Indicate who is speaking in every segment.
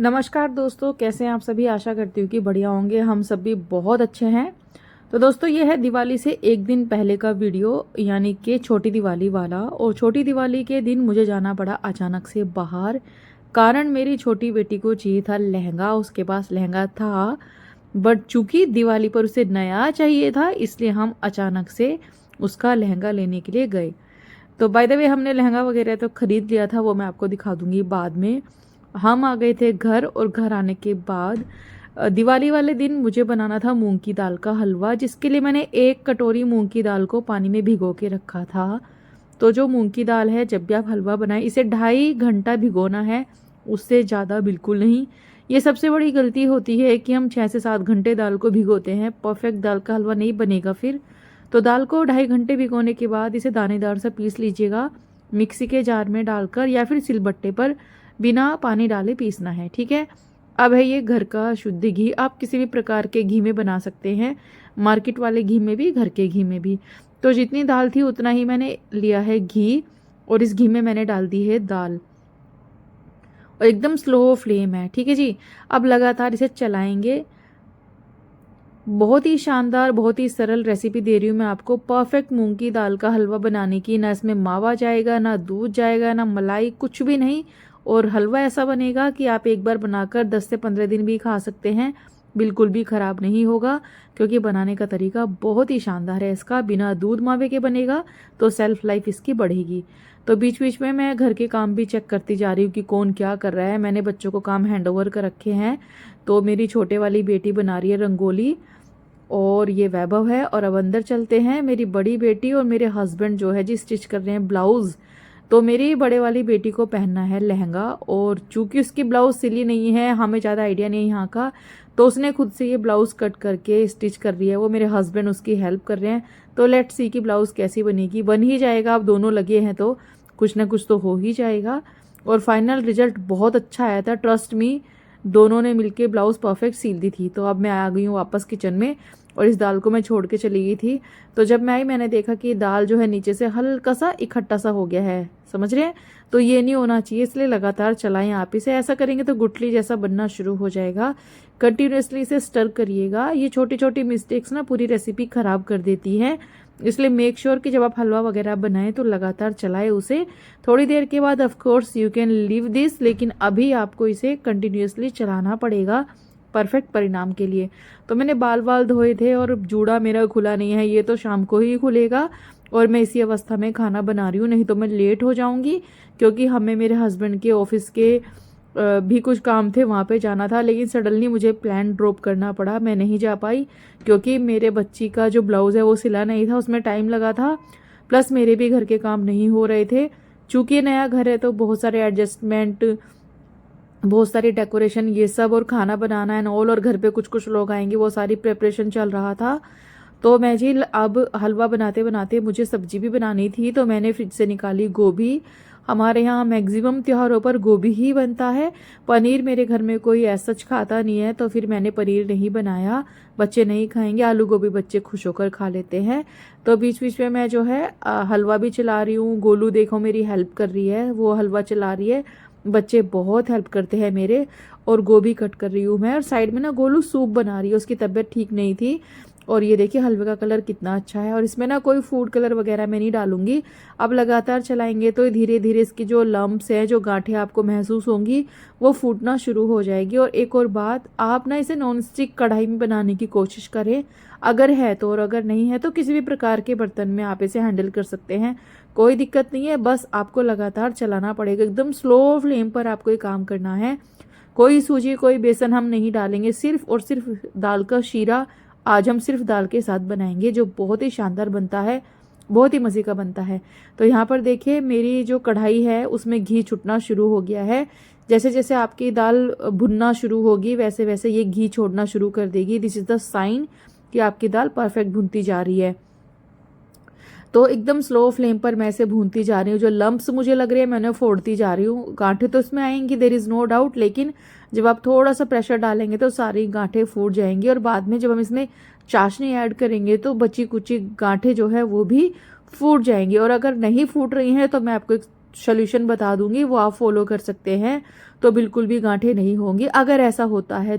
Speaker 1: नमस्कार दोस्तों, कैसे हैं आप सभी। आशा करती हूँ कि बढ़िया होंगे। हम सब भी बहुत अच्छे हैं। तो दोस्तों, ये है दिवाली से एक दिन पहले का वीडियो, यानी कि छोटी दिवाली वाला। और छोटी दिवाली के दिन मुझे जाना पड़ा अचानक से बाहर, कारण मेरी छोटी बेटी को चाहिए था लहंगा। उसके पास लहंगा था, बट चूंकि दिवाली पर उसे नया चाहिए था, इसलिए हम अचानक से उसका लहंगा लेने के लिए गए। तो बाय द वे, हमने लहंगा वगैरह तो खरीद लिया था, वो मैं आपको दिखा दूंगी बाद में। हम आ गए थे घर, और घर आने के बाद दिवाली वाले दिन मुझे बनाना था मूंग की दाल का हलवा, जिसके लिए मैंने 1 कटोरी मूंग की दाल को पानी में भिगो के रखा था। तो जो मूंग की दाल है, जब भी आप हलवा बनाएं, इसे 2.5 घंटा भिगोना है, उससे ज़्यादा बिल्कुल नहीं। ये सबसे बड़ी गलती होती है कि हम 6 से 7 घंटे दाल को भिगोते हैं। परफेक्ट दाल का हलवा नहीं बनेगा फिर। तो दाल को 2.5 घंटे भिगोने के बाद इसे दानेदार सा पीस लीजिएगा, मिक्सी के जार में डालकर, या फिर सिलबट्टे पर बिना पानी डाले पीसना है, ठीक है। अब है ये घर का शुद्ध घी। आप किसी भी प्रकार के घी में बना सकते हैं, मार्केट वाले घी में भी, घर के घी में भी। तो जितनी दाल थी उतना ही मैंने लिया है घी, और इस घी में मैंने डाल दी है दाल, और एकदम स्लो फ्लेम है, ठीक है जी। अब लगातार इसे चलाएंगे। बहुत ही शानदार, बहुत ही सरल रेसिपी दे रही हूँ मैं आपको, परफेक्ट मूंग की दाल का हलवा बनाने की। ना इसमें मावा जाएगा, ना दूध जाएगा, ना मलाई, कुछ भी नहीं। और हलवा ऐसा बनेगा कि आप एक बार बनाकर 10 से 15 दिन भी खा सकते हैं, बिल्कुल भी खराब नहीं होगा, क्योंकि बनाने का तरीका बहुत ही शानदार है इसका। बिना दूध मावे के बनेगा तो सेल्फ लाइफ इसकी बढ़ेगी। तो बीच बीच में मैं घर के काम भी चेक करती जा रही हूँ कि कौन क्या कर रहा है। मैंने बच्चों को काम हैंड ओवर कर रखे हैं। तो मेरी छोटे वाली बेटी बना रही है रंगोली, और ये वैभव है। और अब अंदर चलते हैं। मेरी बड़ी बेटी और मेरे हस्बैंड जो है जी स्टिच कर रहे हैं ब्लाउज। तो मेरी बड़े वाली बेटी को पहनना है लहंगा, और चूंकि उसकी ब्लाउज सिली नहीं है, हमें ज़्यादा आइडिया नहीं है यहाँ का, तो उसने खुद से ये ब्लाउज कट करके स्टिच कर रही है। वो मेरे हस्बैंड उसकी हेल्प कर रहे हैं। तो लेट्स सी कि ब्लाउज कैसी बनेगी। बन ही जाएगा, अब दोनों लगे हैं तो कुछ ना कुछ तो हो ही जाएगा। और फाइनल रिजल्ट बहुत अच्छा आया था, ट्रस्ट मी। दोनों ने मिलके ब्लाउज परफेक्ट सील दी थी। तो अब मैं आ गई हूँ वापस किचन में, और इस दाल को मैं छोड़ के चली गई थी। तो जब मैं आई, मैंने देखा कि दाल जो है नीचे से हल्का सा इकट्ठा सा हो गया है, समझ रहे हैं। तो ये नहीं होना चाहिए, इसलिए लगातार चलाएं आप इसे। ऐसा करेंगे तो गुठली जैसा बनना शुरू हो जाएगा। कंटिन्यूसली इसे स्टर करिएगा। ये छोटी छोटी मिस्टेक्स ना पूरी रेसिपी खराब कर देती हैं, इसलिए मेक श्योर कि जब आप हलवा वगैरह बनाएं तो लगातार चलाएं उसे। थोड़ी देर के बाद of course you can leave this, लेकिन अभी आपको इसे कंटिन्यूसली चलाना पड़ेगा परफेक्ट परिणाम के लिए। तो मैंने बाल वाल धोए थे, और जूड़ा मेरा खुला नहीं है, ये तो शाम को ही खुलेगा। और मैं इसी अवस्था में खाना बना रही हूँ, नहीं तो मैं लेट हो जाऊंगी, क्योंकि हमें मेरे हस्बैंड के ऑफिस के भी कुछ काम थे, वहाँ पे जाना था। लेकिन सडनली मुझे प्लान ड्रॉप करना पड़ा, मैं नहीं जा पाई, क्योंकि मेरे बच्ची का जो ब्लाउज़ है वो सिला नहीं था, उसमें टाइम लगा था। प्लस मेरे भी घर के काम नहीं हो रहे थे। चूँकि नया घर है तो बहुत सारे एडजस्टमेंट, बहुत सारी डेकोरेशन, ये सब, और खाना बनाना एंड ऑल, और घर पे कुछ कुछ लोग आएंगे, वो सारी प्रिपरेशन चल रहा था। तो मैं जी अब हलवा बनाते बनाते मुझे सब्जी भी बनानी थी, तो मैंने फ्रिज से निकाली गोभी। हमारे यहाँ मैक्सिमम त्योहारों पर गोभी ही बनता है। पनीर मेरे घर में कोई ऐसा सच खाता नहीं है, तो फिर मैंने पनीर नहीं बनाया। बच्चे नहीं खाएंगे आलू गोभी, बच्चे खुश होकर खा लेते हैं। तो बीच बीच में मैं जो है हलवा भी चला रही हूँ। गोलू देखो मेरी हेल्प कर रही है, वो हलवा चला रही है। बच्चे बहुत हेल्प करते हैं मेरे। और गोभी कट कर रही हूँ मैं, और साइड में ना गोलू सूप बना रही है, उसकी तबीयत ठीक नहीं थी। और ये देखिए हलवे का कलर कितना अच्छा है। और इसमें ना कोई फूड कलर वगैरह मैं नहीं डालूंगी। अब लगातार चलाएंगे तो धीरे धीरे इसकी जो लम्प्स है, जो गांठें आपको महसूस होंगी, वो फूटना शुरू हो जाएगी। और एक और बात, आप ना इसे नॉन स्टिक कढ़ाई में बनाने की कोशिश करें, अगर है तो। और अगर नहीं है तो किसी भी प्रकार के बर्तन में आप इसे हैंडल कर सकते हैं, कोई दिक्कत नहीं है। बस आपको लगातार चलाना पड़ेगा, एकदम स्लो फ्लेम पर आपको ये काम करना है। कोई सूजी, कोई बेसन हम नहीं डालेंगे, सिर्फ और सिर्फ दाल का शीरा आज हम सिर्फ दाल के साथ बनाएंगे, जो बहुत ही शानदार बनता है, बहुत ही मज़े का बनता है। तो यहाँ पर देखिए मेरी जो कढ़ाई है उसमें घी छूटना शुरू हो गया है। जैसे जैसे आपकी दाल भुनना शुरू होगी, वैसे वैसे ये घी छोड़ना शुरू कर देगी। दिस इज़ द साइन कि आपकी दाल परफेक्ट भुनती जा रही है। तो एकदम स्लो फ्लेम पर मैं इसे भूनती जा रही हूँ। जो लम्प्स मुझे लग रहे हैं मैंने फोड़ती जा रही हूँ। गांठें तो इसमें आएंगी, देर इज़ नो डाउट, लेकिन जब आप थोड़ा सा प्रेशर डालेंगे तो सारी गांठें फूट जाएंगी। और बाद में जब हम इसमें चाशनी ऐड करेंगे तो बची कुची गांठें जो है वो भी फूट जाएंगी। और अगर नहीं फूट रही हैं तो मैं आपको एक सोल्यूशन बता दूंगी, वो आप फॉलो कर सकते हैं। तो बिल्कुल भी गांठें नहीं होंगी। अगर ऐसा होता है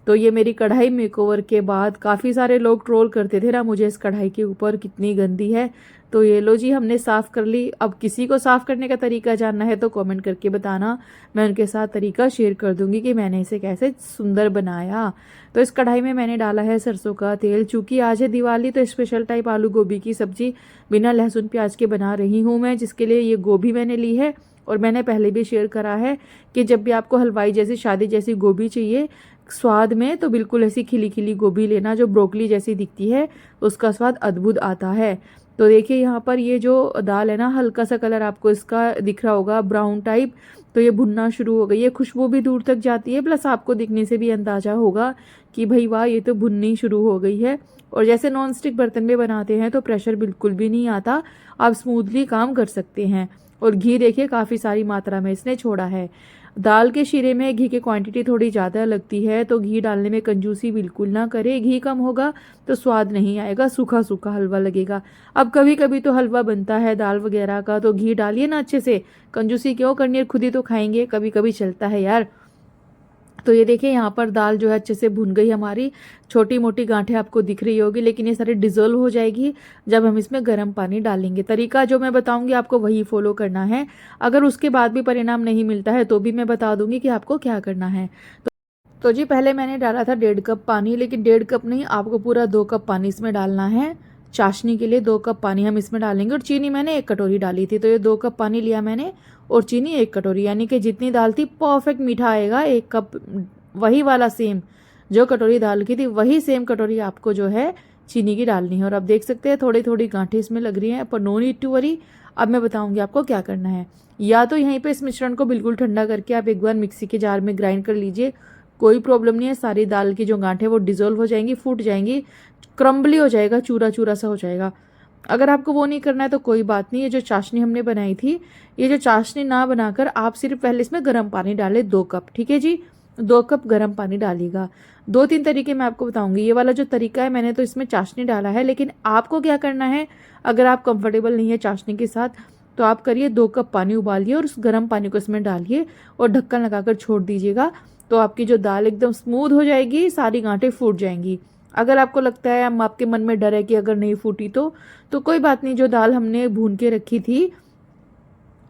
Speaker 1: तो ये मेरी कढ़ाई मेकओवर के बाद काफ़ी सारे लोग ट्रोल करते थे ना मुझे इस कढ़ाई के ऊपर, कितनी गंदी है। तो ये लो जी, हमने साफ़ कर ली। अब किसी को साफ़ करने का तरीका जानना है तो कमेंट करके बताना, मैं उनके साथ तरीका शेयर कर दूंगी कि मैंने इसे कैसे सुंदर बनाया। तो इस कढ़ाई में मैंने डाला है सरसों का तेल। चूँकि आज है दिवाली तो स्पेशल टाइप आलू गोभी की सब्जी बिना लहसुन प्याज के बना रही हूँ मैं, जिसके लिए ये गोभी मैंने ली है। और मैंने पहले भी शेयर करा है कि जब भी आपको हलवाई जैसी शादी जैसी गोभी चाहिए स्वाद में, तो बिल्कुल ऐसी खिली खिली गोभी लेना जो ब्रोकली जैसी दिखती है, उसका स्वाद अद्भुत आता है। तो देखिए यहाँ पर ये जो दाल है ना, हल्का सा कलर आपको इसका दिख रहा होगा ब्राउन टाइप, तो ये भुनना शुरू हो गई है। खुशबू भी दूर तक जाती है, प्लस आपको दिखने से भी अंदाजा होगा कि भाई वाह, ये तो भुननी शुरू हो गई है। और जैसे नॉन स्टिक बर्तन में बनाते हैं तो प्रेशर बिल्कुल भी नहीं आता, आप स्मूथली काम कर सकते हैं। और घी देखिए काफ़ी सारी मात्रा में इसने छोड़ा है। दाल के शीरे में घी की क्वांटिटी थोड़ी ज़्यादा लगती है, तो घी डालने में कंजूसी बिल्कुल ना करें। घी कम होगा तो स्वाद नहीं आएगा, सूखा सूखा हलवा लगेगा। अब कभी कभी तो हलवा बनता है दाल वगैरह का, तो घी डालिए ना अच्छे से, कंजूसी क्यों करनी है, खुद ही तो खाएंगे, कभी कभी चलता है यार। तो ये देखिए यहाँ पर दाल जो है अच्छे से भुन गई हमारी। छोटी मोटी गांठें आपको दिख रही होगी, लेकिन ये सारी डिजोल्व हो जाएगी जब हम इसमें गर्म पानी डालेंगे। तरीका जो मैं बताऊंगी आपको वही फॉलो करना है। अगर उसके बाद भी परिणाम नहीं मिलता है तो भी मैं बता दूंगी कि आपको क्या करना है। तो जी पहले मैंने डाला था 1.5 कप पानी, लेकिन 1.5 कप नहीं, आपको पूरा 2 कप पानी इसमें डालना है। चाशनी के लिए 2 कप पानी हम इसमें डालेंगे। और चीनी मैंने 1 कटोरी डाली थी, तो ये 2 कप पानी लिया मैंने और चीनी 1 कटोरी, यानी कि जितनी दाल थी परफेक्ट मीठा आएगा 1 कप, वही वाला सेम जो कटोरी दाल की थी वही सेम कटोरी आपको जो है चीनी की डालनी है। और अब देख सकते हैं थोड़ी थोड़ी गांठें इसमें लग रही हैं, पर नो नीड टू वरी। अब मैं बताऊंगी आपको क्या करना है। या तो यहीं पे इस मिश्रण को बिल्कुल ठंडा करके आप एक बार मिक्सी के जार में ग्राइंड कर लीजिए, कोई प्रॉब्लम नहीं है। सारी दाल की जो गांठें वो डिजोल्व हो जाएंगी, फूट जाएंगी, क्रम्बली हो जाएगा, चूरा चूरा सा हो जाएगा। अगर आपको वो नहीं करना है तो कोई बात नहीं। ये जो चाशनी हमने बनाई थी, ये जो चाशनी ना बनाकर आप सिर्फ पहले इसमें गर्म पानी डालें 2 कप, ठीक है जी। 2 कप गर्म पानी डालिएगा। 2-3 तरीके मैं आपको बताऊंगी। ये वाला जो तरीका है मैंने तो इसमें चाशनी डाला है, लेकिन आपको क्या करना है, अगर आप कंफर्टेबल नहीं है चाशनी के साथ तो आप करिए 2 कप पानी उबालिए और उस गर्म पानी को इसमें डालिए और ढक्कन लगाकर छोड़ दीजिएगा। तो आपकी जो दाल एकदम स्मूथ हो जाएगी, सारी गांठें फूट जाएंगी। अगर आपको लगता है, आपके मन में डर है कि अगर नहीं फूटी तो कोई बात नहीं। जो दाल हमने भून के रखी थी,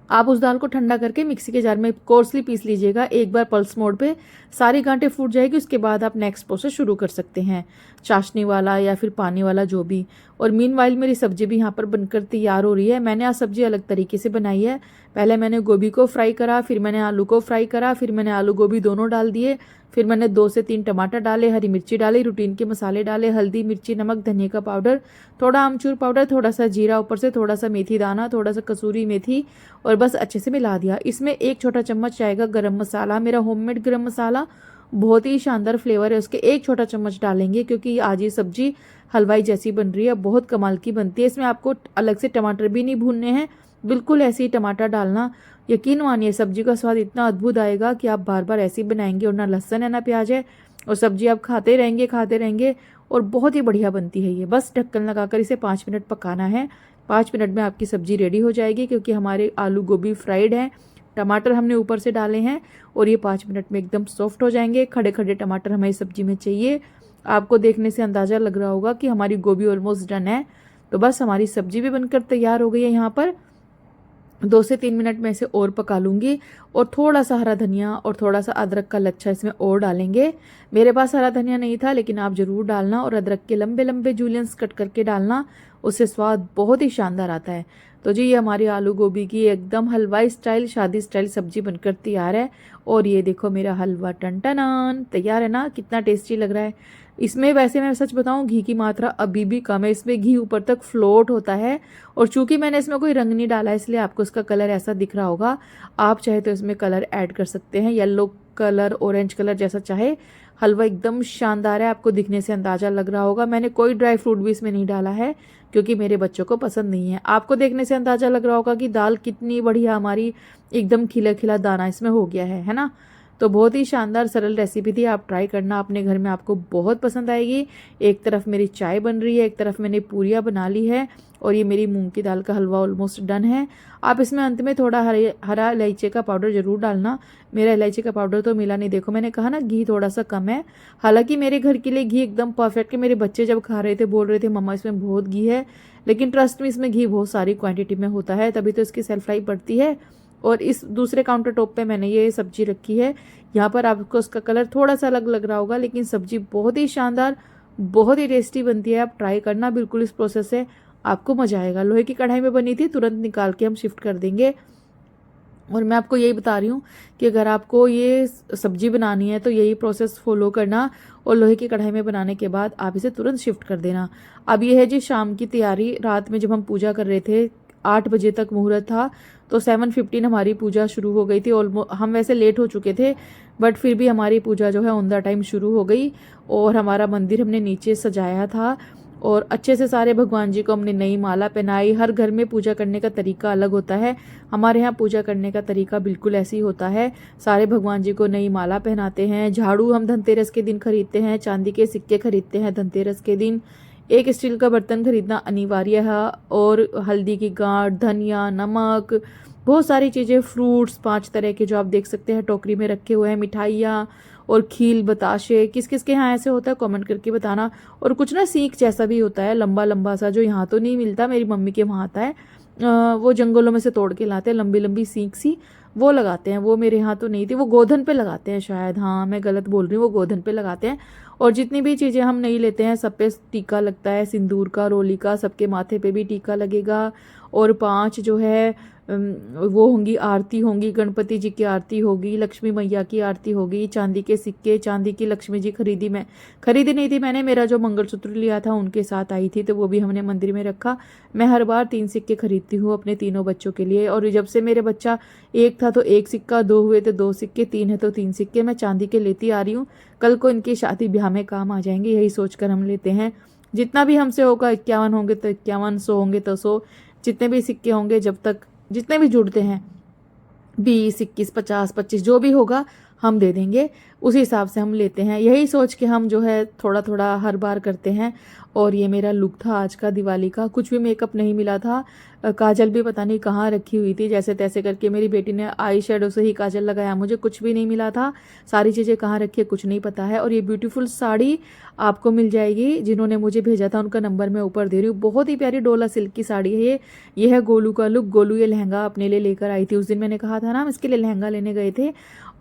Speaker 1: आप उस दाल को ठंडा करके मिक्सी के जार में कोर्सली पीस लीजिएगा एक बार पल्स मोड पे, सारी गांठें फूट जाएगी। उसके बाद आप नेक्स्ट प्रोसेस शुरू कर सकते हैं, चाशनी वाला या फिर पानी वाला जो भी। और मीनवाइल मेरी सब्जी भी यहाँ पर बनकर तैयार हो रही है। मैंने आज सब्जी अलग तरीके से बनाई है। पहले मैंने गोभी को फ्राई करा, फिर मैंने आलू को फ्राई करा, फिर मैंने आलू गोभी दोनों डाल दिए, फिर मैंने 2 से 3 टमाटर डाले, हरी मिर्ची डाली, रूटीन के मसाले डाले, हल्दी, मिर्ची, नमक, धनिया का पाउडर, थोड़ा आमचूर पाउडर, थोड़ा सा जीरा ऊपर से, थोड़ा सा मेथी दाना, थोड़ा सा कसूरी मेथी, और बस अच्छे से मिला दिया। इसमें 1 छोटा चम्मच आएगा गरम मसाला, मेरा होममेड गरम मसाला, बहुत ही शानदार फ्लेवर है उसके। 1 छोटा चम्मच डालेंगे क्योंकि आज ये सब्जी हलवाई जैसी बन रही है, बहुत कमाल की बनती है। इसमें आपको अलग से टमाटर भी नहीं भूनने हैं, बिल्कुल ऐसे ही टमाटर डालना। यकीन मानिए सब्जी का स्वाद इतना अद्भुत आएगा कि आप बार बार ऐसे ही बनाएंगे। और ना लहसुन है ना प्याज है, और सब्जी आप खाते रहेंगे और बहुत ही बढ़िया बनती है ये। बस ढक्कन लगाकर इसे 5 मिनट पकाना है। 5 मिनट में आपकी सब्जी रेडी हो जाएगी, क्योंकि हमारे आलू गोभी फ्राइड हैं, टमाटर हमने ऊपर से डाले हैं, और ये 5 मिनट में एकदम सॉफ्ट हो जाएंगे। खड़े खड़े टमाटर हमारी सब्जी में चाहिए। आपको देखने से अंदाज़ा लग रहा होगा कि हमारी गोभी ऑलमोस्ट डन है। तो बस हमारी सब्जी भी बनकर तैयार हो गई है। यहाँ पर 2 से 3 मिनट में इसे और पका लूँगी, और थोड़ा सा हरा धनिया और थोड़ा सा अदरक का लच्छा इसमें और डालेंगे। मेरे पास हरा धनिया नहीं था, लेकिन आप ज़रूर डालना, और अदरक के लंबे लंबे जूलियंस कट करके डालना, उससे स्वाद बहुत ही शानदार आता है। तो जी ये हमारी आलू गोभी की एकदम हलवाई स्टाइल, शादी स्टाइल सब्जी बनकर तैयार है। और ये देखो मेरा हलवा टन तैयार है ना, कितना टेस्टी लग रहा है। इसमें वैसे मैं सच बताऊं, घी की मात्रा अभी भी कम है, इसमें घी ऊपर तक फ्लोट होता है। और चूंकि मैंने इसमें कोई रंग नहीं डाला, इसलिए आपको इसका कलर ऐसा दिख रहा होगा। आप चाहे तो इसमें कलर ऐड कर सकते हैं, येलो कलर, ऑरेंज कलर, जैसा चाहे। हलवा एकदम शानदार है, आपको दिखने से अंदाजा लग रहा होगा। मैंने कोई ड्राई फ्रूट भी इसमें नहीं डाला है, क्योंकि मेरे बच्चों को पसंद नहीं है। आपको देखने से अंदाजा लग रहा होगा कि दाल कितनी बढ़िया हमारी एकदम खिला खिला दाना इसमें हो गया है ना। तो बहुत ही शानदार सरल रेसिपी थी, आप ट्राई करना अपने घर में, आपको बहुत पसंद आएगी। एक तरफ मेरी चाय बन रही है, एक तरफ मैंने पूरियाँ बना ली है और ये मेरी मूंग की दाल का हलवा ऑलमोस्ट डन है। आप इसमें अंत में थोड़ा हरा इलायची का पाउडर ज़रूर डालना। मेरा इलायची का पाउडर तो मिला नहीं, देखो मैंने कहा ना घी थोड़ा सा कम है। हालांकि मेरे घर के लिए घी एकदम परफेक्ट है, मेरे बच्चे जब खा रहे थे बोल रहे थे मम्मा इसमें बहुत घी है, लेकिन ट्रस्ट में इसमें घी बहुत सारी क्वांटिटी में होता है, तभी तो इसकी सेल्फ लाइफ बढ़ती है। और इस दूसरे काउंटर टॉप पे मैंने ये सब्जी रखी है, यहाँ पर आपको उसका कलर थोड़ा सा अलग लग रहा होगा, लेकिन सब्जी बहुत ही शानदार, बहुत ही टेस्टी बनती है। आप ट्राई करना बिल्कुल इस प्रोसेस से, आपको मजा आएगा। लोहे की कढ़ाई में बनी थी, तुरंत निकाल के हम शिफ्ट कर देंगे। और मैं आपको यही बता रही हूँ कि अगर आपको ये सब्जी बनानी है तो यही प्रोसेस फॉलो करना, और लोहे की कढ़ाई में बनाने के बाद आप इसे तुरंत शिफ्ट कर देना। अब ये है जी शाम की तैयारी। रात में जब हम पूजा कर रहे थे 8 बजे तक मुहूर्त था, तो 7:15 हमारी पूजा शुरू हो गई थी। ऑलमोस्ट हम वैसे लेट हो चुके थे, बट फिर भी हमारी पूजा जो है ऑन द टाइम शुरू हो गई। और हमारा मंदिर हमने नीचे सजाया था और अच्छे से सारे भगवान जी को हमने नई माला पहनाई। हर घर में पूजा करने का तरीका अलग होता है, हमारे यहाँ पूजा करने का तरीका बिल्कुल ऐसे ही होता है। सारे भगवान जी को नई माला पहनाते हैं। झाड़ू हम धनतेरस के दिन खरीदते हैं, चांदी के सिक्के खरीदते हैं धनतेरस के दिन। एक स्टील का बर्तन खरीदना अनिवार्य है, और हल्दी की गांठ, धनिया, नमक, बहुत सारी चीज़ें, फ्रूट्स 5 तरह के जो आप देख सकते हैं टोकरी में रखे हुए हैं, मिठाइयाँ और खील बताशे। किस किस के यहाँ ऐसे होता है कमेंट करके बताना। और कुछ ना सीख जैसा भी होता है लंबा लंबा सा, जो यहाँ तो नहीं मिलता, मेरी मम्मी के वहाँ आता है। वो जंगलों में से तोड़ के लाते हैं, लंबी लंबी सीख सी, वो लगाते हैं। वो मेरे यहाँ तो नहीं थी, वो गोधन पे लगाते हैं शायद, हाँ मैं गलत बोल रही हूँ, वो गोधन पे लगाते हैं। और जितनी भी चीज़ें हम नहीं लेते हैं सब पे टीका लगता है, सिंदूर का, रोली का, सबके माथे पे भी टीका लगेगा। और 5 जो है वो होंगी, आरती होंगी, गणपति जी की आरती होगी, लक्ष्मी मैया की आरती होगी, चांदी के सिक्के, चांदी की लक्ष्मी जी खरीदी नहीं थी मैंने, मेरा जो मंगलसूत्र लिया था उनके साथ आई थी, तो वो भी हमने मंदिर में रखा। मैं हर बार 3 सिक्के खरीदती हूँ अपने तीनों बच्चों के लिए। और जब से मेरे बच्चा एक था तो 1 सिक्का, 2 हुए तो 2 सिक्के, 3 है तो 3 सिक्के मैं चांदी के लेती आ रही हूँ। कल को इनकी शादी ब्याह में काम आ जाएंगे, यही सोचकर हम लेते हैं। जितना भी हमसे होगा, 51 होंगे तो 51, 100 होंगे तो 100, जितने भी सिक्के होंगे, जब तक जितने भी जुड़ते हैं 20, 21, 50, 25 जो भी होगा हम दे देंगे, उसी हिसाब से हम लेते हैं। यही सोच के हम जो है थोड़ा थोड़ा हर बार करते हैं। और ये मेरा लुक था आज का दिवाली का, कुछ भी मेकअप नहीं मिला था। काजल भी पता नहीं कहाँ रखी हुई थी, जैसे तैसे करके मेरी बेटी ने आई शेडो से ही काजल लगाया, मुझे कुछ भी नहीं मिला था। सारी चीज़ें कहाँ रखी है कुछ नहीं पता है। और ये ब्यूटीफुल साड़ी आपको मिल जाएगी, जिन्होंने मुझे भेजा था उनका नंबर मैं ऊपर दे रही हूँ। बहुत ही प्यारी डोला सिल्क की साड़ी है ये है गोलू का लुक। गोलू ये लहंगा अपने लिए लेकर आई थी, उस दिन मैंने कहा था ना हम इसके लिए लहंगा लेने गए थे।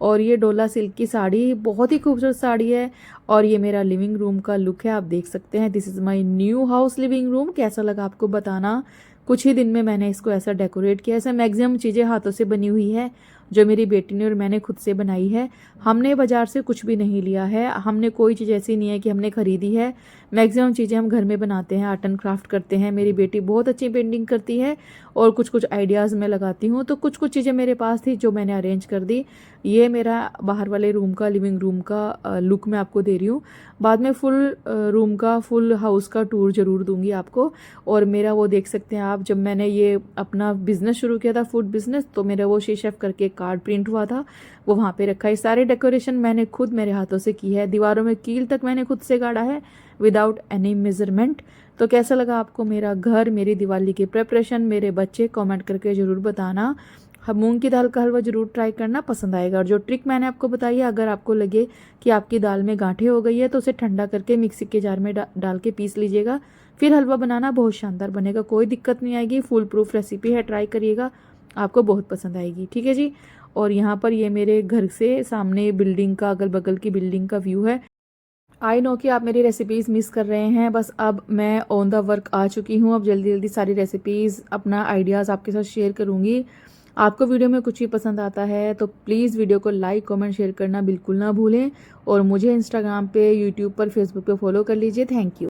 Speaker 1: और ये डोला सिल्क की साड़ी बहुत ही खूबसूरत साड़ी है। और ये मेरा लिविंग रूम का लुक है, आप देख सकते हैं। This is my new house living room. कैसा लगा आपको बताना। कुछ ही दिन में मैंने इसको ऐसा डेकोरेट किया। ऐसा मैक्सिमम चीज़ें हाथों से बनी हुई है, जो मेरी बेटी ने और मैंने खुद से बनाई है। हमने बाजार से कुछ भी नहीं लिया है, हमने कोई चीज़ ऐसी नहीं है कि हमने खरीदी है। मैक्सिमम चीज़ें हम घर में बनाते हैं, आर्ट एंड क्राफ्ट करते हैं। मेरी बेटी बहुत अच्छी पेंटिंग करती है और कुछ कुछ आइडियाज़ मैं लगाती हूँ, तो कुछ कुछ चीज़ें मेरे पास थी जो मैंने अरेंज कर दी। ये मेरा बाहर वाले रूम का, लिविंग रूम का लुक मैं आपको दे रही हूँ। बाद में फुल रूम का, फुल हाउस का टूर ज़रूर दूंगी आपको। और मेरा वो देख सकते हैं आप, जब मैंने ये अपना बिजनेस शुरू किया था, फूड बिजनेस, तो मेरा वो शेफ करके कार्ड प्रिंट हुआ था, वो वहाँ पे रखा है। सारे डेकोरेशन मैंने खुद मेरे हाथों से की है, दीवारों में कील तक मैंने खुद से गाड़ा है विदाउट एनी मेजरमेंट। तो कैसा लगा आपको मेरा घर, मेरी दिवाली की प्रेपरेशन, मेरे बच्चे, कमेंट करके ज़रूर बताना। मूंग की दाल का हलवा ज़रूर ट्राई करना, पसंद आएगा। और जो ट्रिक मैंने आपको बताई है, अगर आपको लगे कि आपकी दाल में गांठें हो गई है तो उसे ठंडा करके मिक्सी के जार में डाल के पीस लीजिएगा, फिर हलवा बनाना, बहुत शानदार बनेगा, कोई दिक्कत नहीं आएगी। फुल प्रूफ रेसिपी है, ट्राई करिएगा, आपको बहुत पसंद आएगी। ठीक है जी। और यहाँ पर ये मेरे घर से सामने बिल्डिंग का, अगल बगल की बिल्डिंग का व्यू है। आई नो कि आप मेरी रेसिपीज़ मिस कर रहे हैं, बस अब मैं ऑन द वर्क आ चुकी हूँ। अब जल्दी जल्दी सारी रेसिपीज़, अपना आइडियाज़ आपके साथ शेयर करूँगी। आपको वीडियो में कुछ भी पसंद आता है तो प्लीज़ वीडियो को लाइक, कमेंट, शेयर करना बिल्कुल ना भूलें। और मुझे इंस्टाग्राम पे, यूट्यूब पर, फेसबुक पे फॉलो कर लीजिए। Thank you.